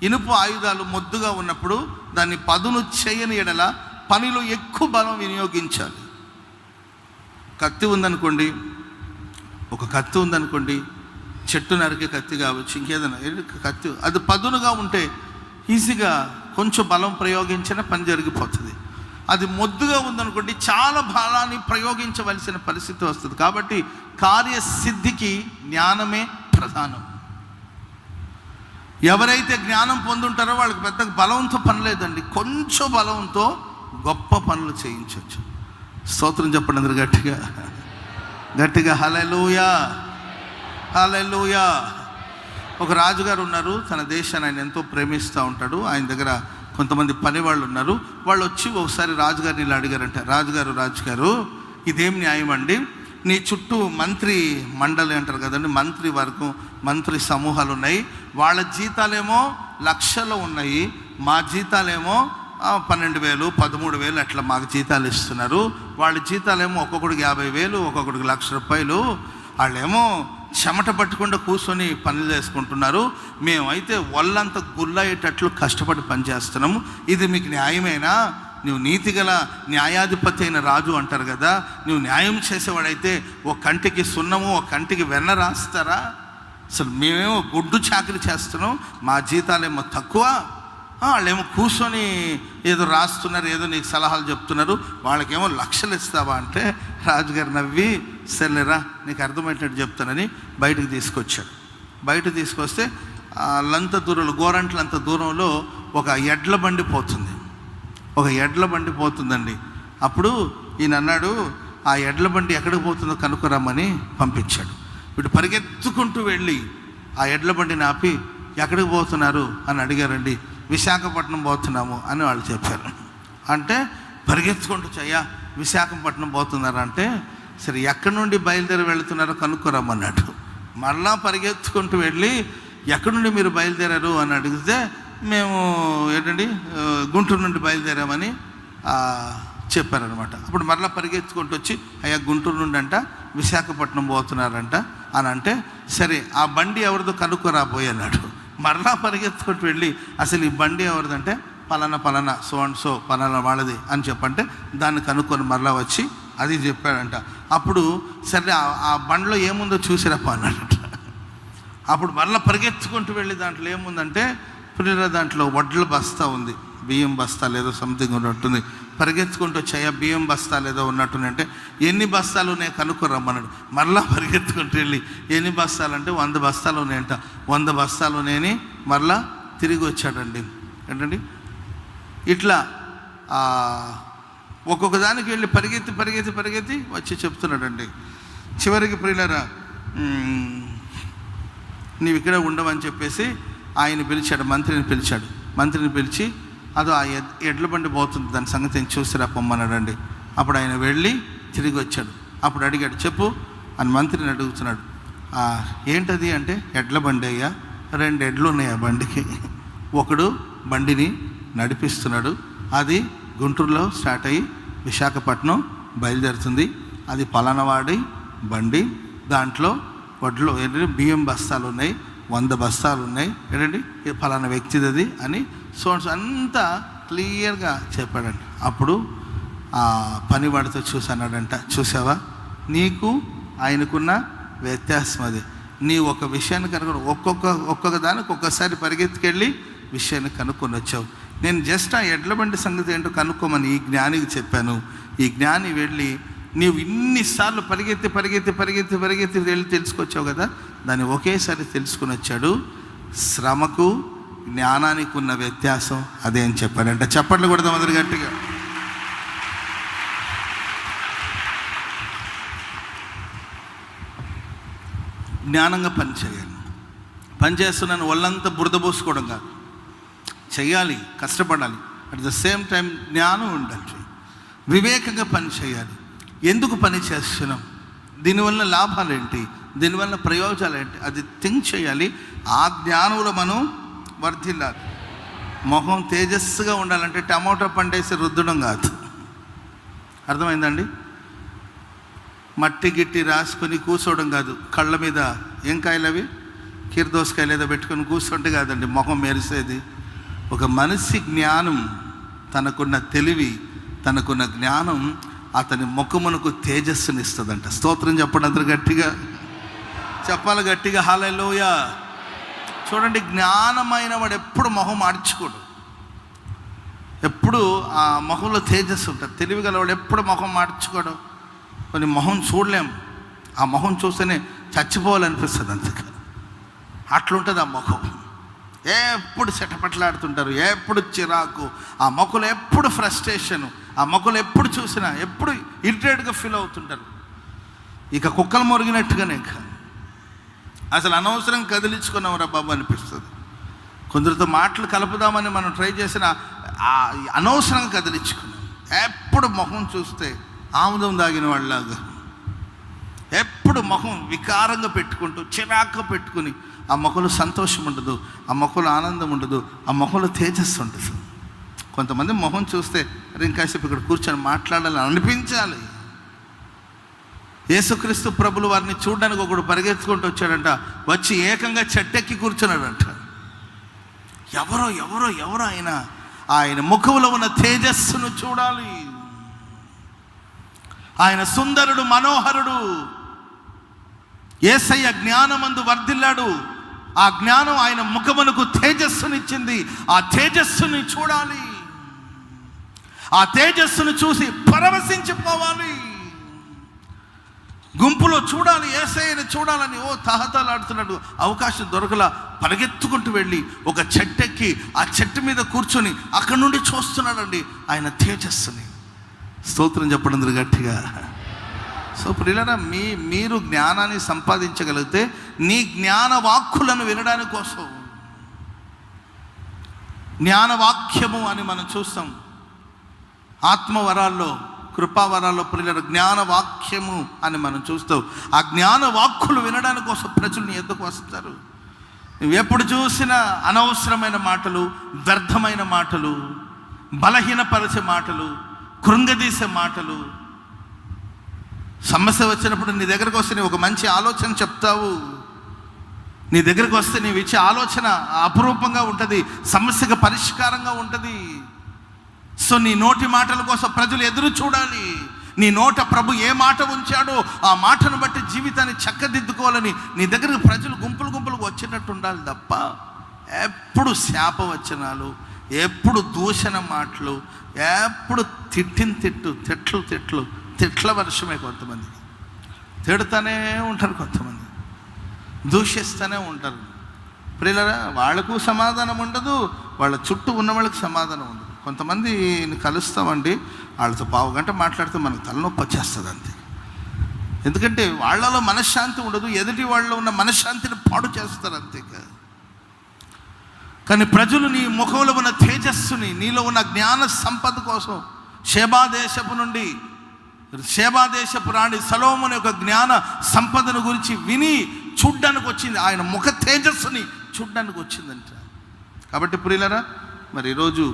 ఇనుప ఆయుధాలు మొద్దుగా ఉన్నప్పుడు దాన్ని పదును చేయని ఎడల పనిలో ఎక్కువ బలం వినియోగించాలి. కత్తి ఉందనుకోండి, ఒక కత్తి ఉందనుకోండి, చెట్టు నరికే కత్తి కావచ్చు, ఇంకేదైనా కత్తి, అది పదునుగా ఉంటే ఈజీగా కొంచెం బలం ప్రయోగించిన పని జరిగిపోతుంది. అది మొద్దుగా ఉందనుకోండి, చాలా బలాన్ని ప్రయోగించవలసిన పరిస్థితి వస్తుంది. కాబట్టి కార్యసిద్ధికి జ్ఞానమే ప్రధానం. ఎవరైతే జ్ఞానం పొందుంటారో వాళ్ళకి పెద్ద బలంతో పని లేదండి, కొంచెం బలంతో గొప్ప పనులు చేయించవచ్చు. స్తోత్రం చెప్పండి అందరు గట్టిగా గట్టిగా. హల్లెలూయా, హల్లెలూయా. ఒక రాజుగారు ఉన్నారు, తన దేశాన్ని ఆయన ఎంతో ప్రేమిస్తూ ఉంటాడు. ఆయన దగ్గర కొంతమంది పని వాళ్ళు ఉన్నారు. వాళ్ళు వచ్చి ఒకసారి రాజుగారిని ఇలా అడిగారంట, రాజుగారు ఇదేం న్యాయం అండి, నీ చుట్టూ మంత్రి మండలి అంటారు కదండి, మంత్రి వర్గం, మంత్రి సమూహాలు ఉన్నాయి, వాళ్ళ జీతాలేమో లక్షల్లో ఉన్నాయి, మా జీతాలేమో 12,000 13,000 అట్లా మాకు జీతాలు ఇస్తున్నారు. వాళ్ళ జీతాలేమో ఒక్కొక్కడికి 50,000, ఒక్కొక్కడికి ₹1,00,000. వాళ్ళేమో చెమట పట్టకుండా కూర్చొని పనులు చేసుకుంటున్నారు, మేమైతే ఒళ్ళంతా గుల్లయ్యేటట్లు కష్టపడి పనిచేస్తున్నాము. ఇది మీకు న్యాయమేనా? నువ్వు నీతిగల న్యాయాధిపతి అయిన రాజు అంటారు కదా, నువ్వు న్యాయం చేసేవాడైతే ఒక కంటికి సున్నము ఒక కంటికి వెన్న రాస్తారా? అసలు మేమేమో గుడ్డు చాకరీ చేస్తున్నాం, మా జీతాలేమో తక్కువ, వాళ్ళేమో కూర్చొని ఏదో రాస్తున్నారు, ఏదో నీకు సలహాలు చెప్తున్నారు, వాళ్ళకేమో లక్షలు ఇస్తావా అంటే రాజుగారు నవ్వి, సరేరా నీకు అర్థమయ్యేటట్టు చెప్తానని బయటకు తీసుకొచ్చాడు. బయట తీసుకొస్తే లంత దూరంలో, గోరంట్లంత దూరంలో ఒక ఎడ్ల బండి పోతుంది, ఒక ఎడ్ల బండి పోతుందండి. అప్పుడు ఈయన అన్నాడు, ఆ ఎడ్ల బండి ఎక్కడికి పోతుందో కనుక్కోరమ్మని పంపించాడు. వీడు పరిగెత్తుకుంటూ వెళ్ళి ఆ ఎడ్ల బండిని ఆపి ఎక్కడికి పోతున్నారు అని అడిగారండి. విశాఖపట్నం పోతున్నాము అని వాళ్ళు చెప్పారు. అంటే పరిగెత్తుకుంటూ అయ్యా విశాఖపట్నం పోతున్నారంటే, సరే ఎక్కడి నుండి బయలుదేరి వెళుతున్నారో కనుక్కోరమ్మన్నాడు. మరలా పరిగెత్తుకుంటూ వెళ్ళి ఎక్కడి నుండి మీరు బయలుదేరారు అని అడిగితే, మేము ఏంటండి గుంటూరు నుండి బయలుదేరామని చెప్పారనమాట. అప్పుడు మరలా పరిగెత్తుకుంటూ వచ్చి, అయ్యా గుంటూరు నుండి అంట విశాఖపట్నం పోతున్నారంట అని అంటే, సరే ఆ బండి ఎవరిదో కనుక్కోరాబోయే అన్నాడు. మరలా పరిగెత్తుకుంటూ వెళ్ళి, అసలు ఈ బండి ఎవరిదంటే పలానా సో అండ్ సో పలానా వాళ్ళది అని చెప్పంటే, దాన్ని కనుక్కొని మరలా వచ్చి అది చెప్పాడంట. అప్పుడు సరే ఆ బండిలో ఏముందో చూసిరప్ప అన్నాడట. అప్పుడు మరలా పరిగెత్తుకుంటూ వెళ్ళి దాంట్లో ఏముందంటే, పిల్లల దాంట్లో వడ్ల బస్తా ఉంది, బియ్యం బస్తాలు ఏదో సంథింగ్ ఉన్నట్టుంది. పరిగెత్తుకుంటూ వచ్చాయా బియ్యం బస్తాలు ఏదో ఉన్నట్టుంది అంటే, ఎన్ని బస్తాలు ఉన్నాయి కనుక్కోరమ్మన్నాడు. మరలా పరిగెత్తుకుంటూ వెళ్ళి ఎన్ని బస్తాలు అంటే 100 బస్తాలు ఉన్నాయంట. 100 బస్తాలు ఉన్నాయని మరలా తిరిగి వచ్చాడండి. ఏంటండి ఇట్లా ఒక్కొక్క దానికి వెళ్ళి పరిగెత్తి వచ్చి చెప్తున్నాడండి. చివరికి ప్రియులారా, నీవు ఇక్కడ ఉండవని చెప్పేసి ఆయన పిలిచాడు, మంత్రిని పిలిచి అదో ఆ ఎడ్ల బండి పోతుంది, దాని సంగతి నేను చూసిరా పొమ్మన్నాడండి. అప్పుడు ఆయన వెళ్ళి తిరిగి వచ్చాడు. అప్పుడు అడిగాడు, చెప్పు అని మంత్రిని అడుగుతున్నాడు. ఏంటది అంటే, ఎడ్ల బండి అయ్యా, 2 ఎడ్లు ఉన్నాయి ఆ బండికి, ఒకడు బండిని నడిపిస్తున్నాడు, అది గుంటూరులో స్టార్ట్ అయ్యి విశాఖపట్నం బయలుదేరుతుంది, అది పలానవాడి బండి, దాంట్లో వడ్లు ఏంటంటే బియ్యం బస్తాలు ఉన్నాయి, 100 బస్తాలు ఉన్నాయి, ఏంటండి పలానా వ్యక్తిది అని అంతా క్లియర్గా చెప్పాడండి. అప్పుడు ఆ పనివాడితో చూసన్నాడంట, చూసావా నీకు ఆయనకున్న వ్యత్యాసం అది, నీ ఒక విషయాన్ని కనుక్కొని ఒక్కొక్క దానికి ఒక్కసారి పరిగెత్తుకెళ్ళి విషయాన్ని కనుక్కొని వచ్చావు. నేను జస్ట్ ఆ ఎడ్ల బండి సంగతి ఏంటో కనుక్కోమని ఈ జ్ఞానికి చెప్పాను. ఈ జ్ఞాని వెళ్ళి నీవు ఇన్నిసార్లు పరిగెత్తి వెళ్ళి తెలుసుకొచ్చావు కదా, దాన్ని ఒకేసారి తెలుసుకుని వచ్చాడు. శ్రమకు జ్ఞానానికి ఉన్న వ్యత్యాసం అదే అని చెప్పాడంట. చప్పట్లు కొడదాం అందరు గట్టిగా. జ్ఞానంగా పని చేస్తున్నాను ఒళ్ళంతా బురద పోసుకోవడం కాదు, చెయ్యాలి, కష్టపడాలి. అట్ ద సేమ్ టైం జ్ఞానం ఉండాలి, వివేకంగా పని చేయాలి. ఎందుకు పని చేస్తున్నాం, దీనివల్ల లాభాలు ఏంటి, దీనివల్ల ప్రయోజనాలు ఏంటి, అది థింక్ చేయాలి. ఆ జ్ఞానంలో మనం వర్ధిల్లాలి. మొహం తేజస్సుగా ఉండాలంటే టమాటో పండేసి రుద్దడం కాదు, అర్థమైందండి? మట్టి గిట్టి రాసుకొని కూర్చోవడం కాదు. కళ్ళ మీద ఏం కాయలు అవి, కీరదోసకాయలు ఏదో పెట్టుకొని కూర్చుంటే కాదండి ముఖం మెరిసేది. ఒక మనిషి జ్ఞానం, తనకున్న తెలివి, తనకున్న జ్ఞానం అతని ముఖమునకు తేజస్సుని ఇస్తుందంట. స్తోత్రం చెప్పండి అందరూ గట్టిగా చెప్పాలి, గట్టిగా హల్లెలూయా. చూడండి, జ్ఞానమైన వాడు ఎప్పుడు మొహం మార్చుకోడు, ఎప్పుడు ఆ మొహంలో తేజస్సు ఉంటుంది. తెలివి గలవాడు ఎప్పుడు మొహం మార్చుకోడు. కొన్ని మొహం చూడలేం, ఆ మొహం చూస్తేనే చచ్చిపోవాలనిపిస్తుంది. అందుకే అట్లుంటుంది ఆ ముఖం. ఎప్పుడు చెట్టపట్లాడుతుంటారు, ఎప్పుడు చిరాకు, ఆ మొక్కలు ఎప్పుడు ఫ్రస్ట్రేషను, ఆ మొక్కలు ఎప్పుడు చూసినా ఎప్పుడు ఇరిటేట్గా ఫీల్ అవుతుంటారు. ఇక కుక్కలు మొరిగినట్టుగానే ఇక అసలు అనవసరం కదిలించుకున్నావురా బాబు అనిపిస్తుంది. కొందరితో మాటలు కలుపుదామని మనం ట్రై చేసిన అనవసరంగా కదిలించుకున్నాం. ఎప్పుడు మొహం చూస్తే ఆముదం దాగిన వాళ్ళలాగా ఎప్పుడు మొహం వికారంగా పెట్టుకుంటూ చిరాకు పెట్టుకుని ఆ మొక్కలో సంతోషం ఉండదు, ఆ మొక్కలో ఆనందం ఉండదు, ఆ మొక్కలో తేజస్సు ఉండదు. కొంతమంది మొహం చూస్తే ఇంకాసేపు ఇక్కడ కూర్చొని మాట్లాడాలని అనిపించాలి. యేసుక్రీస్తు ప్రభులు వారిని చూడడానికి ఒకడు పరిగెత్తుకుంటూ వచ్చాడంట. వచ్చి ఏకంగా చెట్టెక్కి కూర్చున్నాడంట. ఎవరో ఆయన ముఖంలో ఉన్న తేజస్సును చూడాలి. ఆయన సుందరుడు, మనోహరుడు. యేసయ్య జ్ఞానమందు వర్ధిల్లాడు. ఆ జ్ఞానం ఆయన ముఖమునకు తేజస్సునిచ్చింది. ఆ తేజస్సుని చూడాలి, ఆ తేజస్సును చూసి పరవశించిపోవాలి. గుంపులో చూడాలి, యేసయ్యని చూడాలని తహతలాడుతున్నాడు. అవకాశం దొరకలా పరిగెత్తుకుంటూ వెళ్ళి ఒక చెట్టెక్కి ఆ చెట్టు మీద కూర్చొని అక్కడి నుండి చూస్తున్నాడండి ఆయన తేజస్సుని. స్తోత్రం చెప్పడం గట్టిగా. సో ప్రియులారా, మీరు జ్ఞానాన్ని సంపాదించగలిగితే నీ జ్ఞాన వాక్కులను వినడానికి కోసం, జ్ఞానవాక్యము అని మనం చూస్తాం ఆత్మవరాల్లో, కృపావరాల్లో. ప్రియులారా, జ్ఞానవాక్యము అని మనం చూస్తాం. ఆ జ్ఞాన వాక్కులు వినడానికి కోసం ప్రజలు నీ ఎద్దకు వస్తారు. నువ్వు ఎప్పుడు చూసినా అనవసరమైన మాటలు, వ్యర్థమైన మాటలు, బలహీనపరిచే మాటలు, కృంగదీసే మాటలు. సమస్య వచ్చినప్పుడు నీ దగ్గరకు వస్తే నీవు ఒక మంచి ఆలోచన చెప్తావు. నీ దగ్గరకు వస్తే నీవు ఇచ్చే ఆలోచన అపురూపంగా ఉంటుంది, సమస్యకు పరిష్కారంగా ఉంటుంది. సో నీ నోటి మాటల కోసం ప్రజలు ఎదురు చూడాలి. నీ నోట ప్రభు ఏ మాట ఉంచాడో ఆ మాటను బట్టి జీవితాన్ని చక్కదిద్దుకోవాలని నీ దగ్గరకు ప్రజలు గుంపులుగా వచ్చేటట్టు ఉండాలి తప్ప ఎప్పుడు శాపవచనాలు, ఎప్పుడు దూషణ మాటలు, ఎప్పుడు తిట్ల వర్షమే. కొంతమంది తిడుతూనే ఉంటారు, కొంతమంది దూషిస్తూనే ఉంటారు. ప్రియులారా, వాళ్లకు సమాధానం ఉండదు, వాళ్ళ చుట్టూ ఉన్న వాళ్ళకి సమాధానం ఉండదు. కొంతమందిని కలుస్తామండి, వాళ్ళతో పావు గంట మాట్లాడితే మనకు తలనొప్పి వచ్చేస్తుంది అంతే. ఎందుకంటే వాళ్ళలో మనశ్శాంతి ఉండదు, ఎదుటి వాళ్ళలో ఉన్న మనశ్శాంతిని పాడు చేస్తారు అంతే. కానీ ప్రజలు నీ ముఖంలో ఉన్న తేజస్సుని, నీలో ఉన్న జ్ఞాన సంపద కోసం షేబా దేశపు రాణి సొలొమోను యొక్క జ్ఞాన సంపదను గురించి విని చూడ్డానికి వచ్చింది. ఆయన ముఖ తేజస్సుని చూడ్డానికి వచ్చిందంట. కాబట్టి ప్రియులారా, మరి ఈరోజు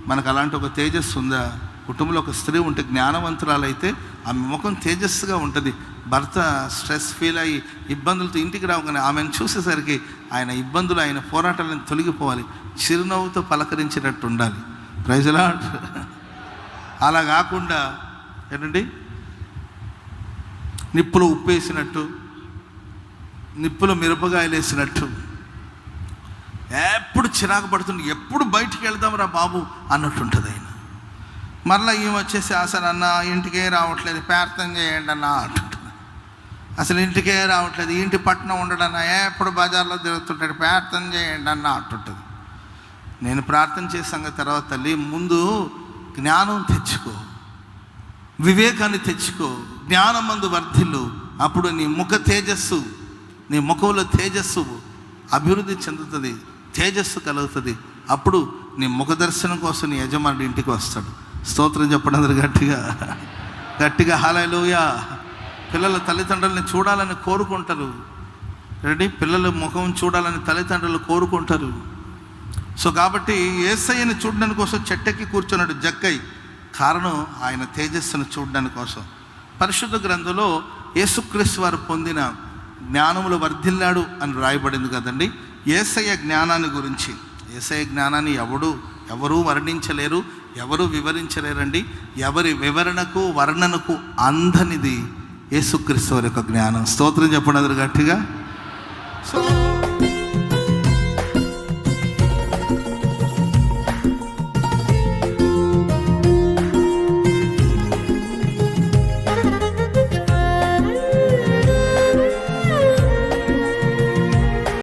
మనకు అలాంటి ఒక తేజస్సు ఉందా? కుటుంబంలో ఒక స్త్రీ ఉంటే జ్ఞానవంతురాలైతే ఆమె ముఖం తేజస్సుగా ఉంటుంది. భర్త స్ట్రెస్ ఫీల్ అయ్యి ఇబ్బందులతో ఇంటికి రాగానే ఆమెను చూసేసరికి ఆయన ఇబ్బందులు, ఆయన పోరాటాలను తొలగిపోవాలి. చిరునవ్వుతో పలకరించినట్టు ఉండాలి. Praise the lord. అలా కాకుండా ఏంటండి, నిప్పులో ఉప్పేసినట్టు, నిప్పులో మిరపకాయలు వేసినట్టు ఎప్పుడు చిరాకు పడుతుంది. ఎప్పుడు బయటికి వెళ్దాంరా బాబు అన్నట్టుంటుంది ఆయన. మరలా ఈమె వచ్చేసి అసలు అన్న ఇంటికే రావట్లేదు, ప్రార్థన చేయండి అన్న అంటుంటుంది. అసలు ఇంటికే రావట్లేదు, ఇంటి పట్టణం ఉండడన్నా, ఎప్పుడు బజార్లో తిరుగుతుంటాడు, ప్రార్థన చేయండి అన్న అంటుంటుంది. నేను ప్రార్థన చేసాక తర్వాత తల్లి, ముందు జ్ఞానం తెచ్చుకో, వివేకాన్ని తెచ్చుకో, జ్ఞానమందు వర్ధిల్లు. అప్పుడు నీ ముఖ తేజస్సు, నీ ముఖంలో తేజస్సు అభివృద్ధి చెందుతుంది, తేజస్సు కలుగుతుంది. అప్పుడు నీ ముఖ దర్శనం కోసం నీ యజమానుడు ఇంటికి వస్తాడు. స్తోత్రం చెప్పండి అందరు గట్టిగా హల్లెలూయా. పిల్లల తల్లిదండ్రులని చూడాలని కోరుకుంటారు. రెడీ, పిల్లల ముఖం చూడాలని తల్లిదండ్రులు కోరుకుంటారు. సో కాబట్టి యేసయ్యని చూడడానికి కోసం చెట్టెక్కి కూర్చున్నాడు జక్కై. కారణం ఆయన తేజస్సును చూడడానికి కోసం. పరిశుద్ధ గ్రంథంలో యేసుక్రీస్తు వారు పొందిన జ్ఞానములో వర్ధిల్లాడు అని రాయబడింది కదండి. యేసయ్య జ్ఞానాన్ని గురించి, యేసయ్య జ్ఞానాన్ని ఎవరూ వర్ణించలేరు, ఎవరు వివరించలేరండి. ఎవరి వివరణకు వర్ణనకు అందనిది యేసుక్రీస్తు వారి యొక్క జ్ఞానం. స్తోత్రం చెప్పండి అందరూ గట్టిగా.